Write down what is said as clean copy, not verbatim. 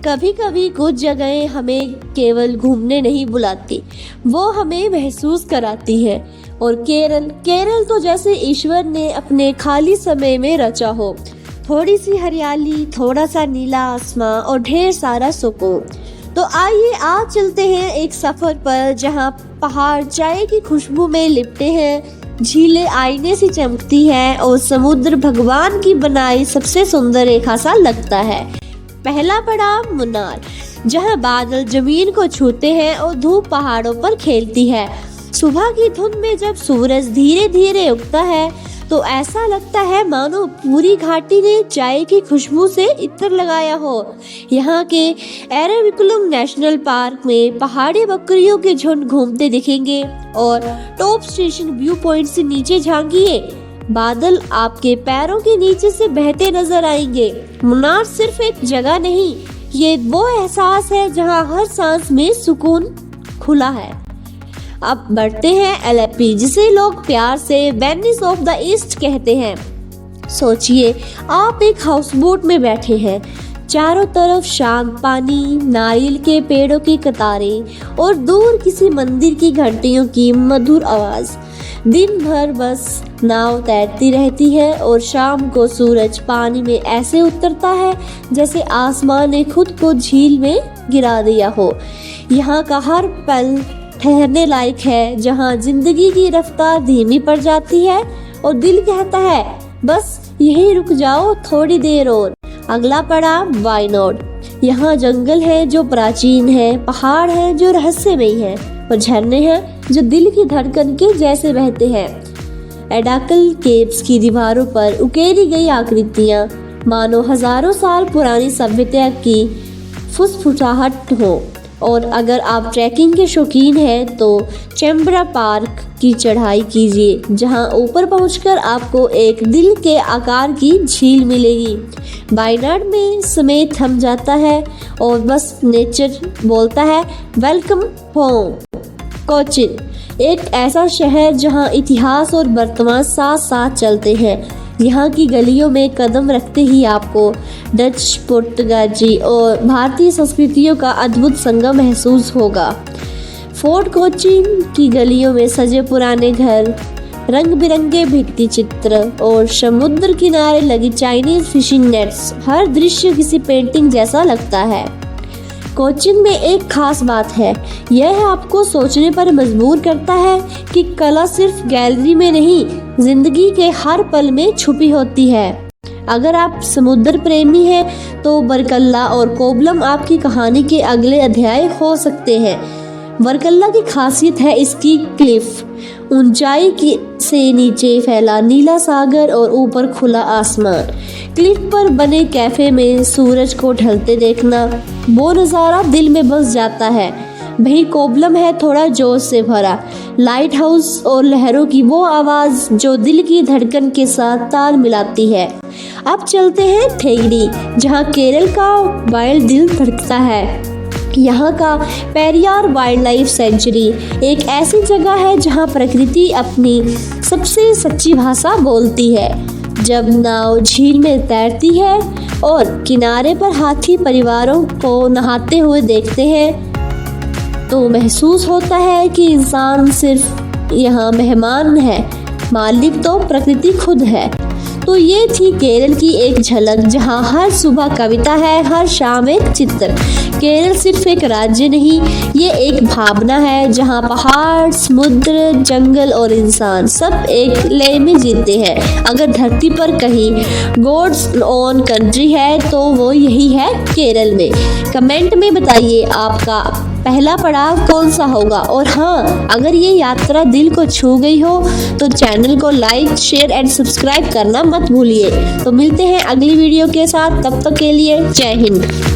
कभी कभी कुछ जगहें हमें केवल घूमने नहीं बुलाती, वो हमें महसूस कराती है। और केरल तो जैसे ईश्वर ने अपने खाली समय में रचा हो। थोड़ी सी हरियाली, थोड़ा सा नीला आसमां और ढेर सारा सुकून। तो आइए आज चलते हैं एक सफर पर जहां पहाड़ चाय की खुशबू में लिपटे हैं, झीलें आईने सी चमकती हैं और समुद्र भगवान की बनाई सबसे सुंदर रेखा सा लगता है। पहला पड़ाव मुन्नार, जहां बादल जमीन को छूते हैं और धूप पहाड़ों पर खेलती है। सुबह की धुंध में जब सूरज धीरे धीरे उगता है तो ऐसा लगता है मानो पूरी घाटी ने चाय की खुशबू से इत्र लगाया हो। यहाँ के एराविकुलम नेशनल पार्क में पहाड़ी बकरियों के झुंड घूमते दिखेंगे और टॉप स्टेशन व्यू पॉइंट से नीचे झांकिए, बादल आपके पैरों के नीचे से बहते नजर आएंगे। मुन्नार सिर्फ एक जगह नहीं, ये वो एहसास है जहाँ हर सांस में सुकून खुला है। अब बढ़ते हैं एलेप्पी, जिसे लोग प्यार से वेनिस ऑफ द ईस्ट कहते हैं। सोचिए आप एक हाउसबोट में बैठे हैं, चारों तरफ शांत पानी, नारियल के पेड़ों की कतारें और दूर किसी मंदिर की घंटियों की मधुर आवाज। दिन भर बस नाव तैरती रहती है और शाम को सूरज पानी में ऐसे उतरता है जैसे आसमान ने खुद को झील में गिरा दिया हो। यहाँ का हर पल ठहरने लायक है, जहाँ जिंदगी की रफ्तार धीमी पड़ जाती है और दिल कहता है बस यहीं रुक जाओ थोड़ी देर और। अगला पड़ाव वायनाड, यहाँ जंगल है जो प्राचीन है, पहाड़ है जो रहस्यमयी है और झरने हैं जो दिल की धड़कन के जैसे बहते हैं। एडाकल केव्स की दीवारों पर उकेरी गई आकृतियां मानो हजारों साल पुरानी सभ्यता की फुसफुसाहट हो। और अगर आप ट्रैकिंग के शौकीन हैं तो चैम्बरा पार्क की चढ़ाई कीजिए, जहां ऊपर पहुंचकर आपको एक दिल के आकार की झील मिलेगी। वायनाड में समय थम जाता है और बस नेचर बोलता है वेलकम होम। कोचीन, एक ऐसा शहर जहां इतिहास और वर्तमान साथ साथ चलते हैं। यहाँ की गलियों में कदम रखते ही आपको डच, पुर्तगाली और भारतीय संस्कृतियों का अद्भुत संगम महसूस होगा। फोर्ट कोचीन की गलियों में सजे पुराने घर, रंग बिरंगे भित्ति चित्र और समुद्र किनारे लगी चाइनीज फिशिंग नेट्स, हर दृश्य किसी पेंटिंग जैसा लगता है। कोचीन में एक खास बात है, यह आपको सोचने पर मजबूर करता है कि कला सिर्फ गैलरी में नहीं, जिंदगी के हर पल में छुपी होती है। अगर आप समुद्र प्रेमी हैं तो वर्कला और कोवलम आपकी कहानी के अगले अध्याय हो सकते हैं। वर्कला की खासियत है इसकी क्लिफ, ऊंचाई की से नीचे फैला नीला सागर और ऊपर खुला आसमान। क्लिफ पर बने कैफे में सूरज को ढलते देखना, वो नज़ारा दिल में बस जाता है। वही कोवलम है थोड़ा जोश से भरा, लाइट हाउस और लहरों की वो आवाज़ जो दिल की धड़कन के साथ ताल मिलाती है। अब चलते हैं थेगड़ी, जहाँ केरल का वाइल्ड दिल धड़कता है। यहाँ का पेरियार वाइल्ड लाइफ सेंचुरी एक ऐसी जगह है जहाँ प्रकृति अपनी सबसे सच्ची भाषा बोलती है। जब नाव झील में तैरती है और किनारे पर हाथी परिवारों को नहाते हुए देखते हैं तो महसूस होता है कि इंसान सिर्फ यहाँ मेहमान है, मालिक तो प्रकृति खुद है। तो ये थी केरल की एक झलक, जहाँ हर सुबह कविता है, हर शाम एक चित्र। केरल सिर्फ एक राज्य नहीं, ये एक भावना है जहाँ पहाड़, समुद्र, जंगल और इंसान सब एक लय में जीते हैं। अगर धरती पर कहीं गॉड्स ओन कंट्री है तो वो यही है, केरल में। कमेंट में बताइए आपका पहला पड़ाव कौन सा होगा। और हाँ, अगर ये यात्रा दिल को छू गई हो तो चैनल को लाइक, शेयर एंड सब्सक्राइब करना मत भूलिए। तो मिलते हैं अगली वीडियो के साथ, तब तक के लिए जय हिंद।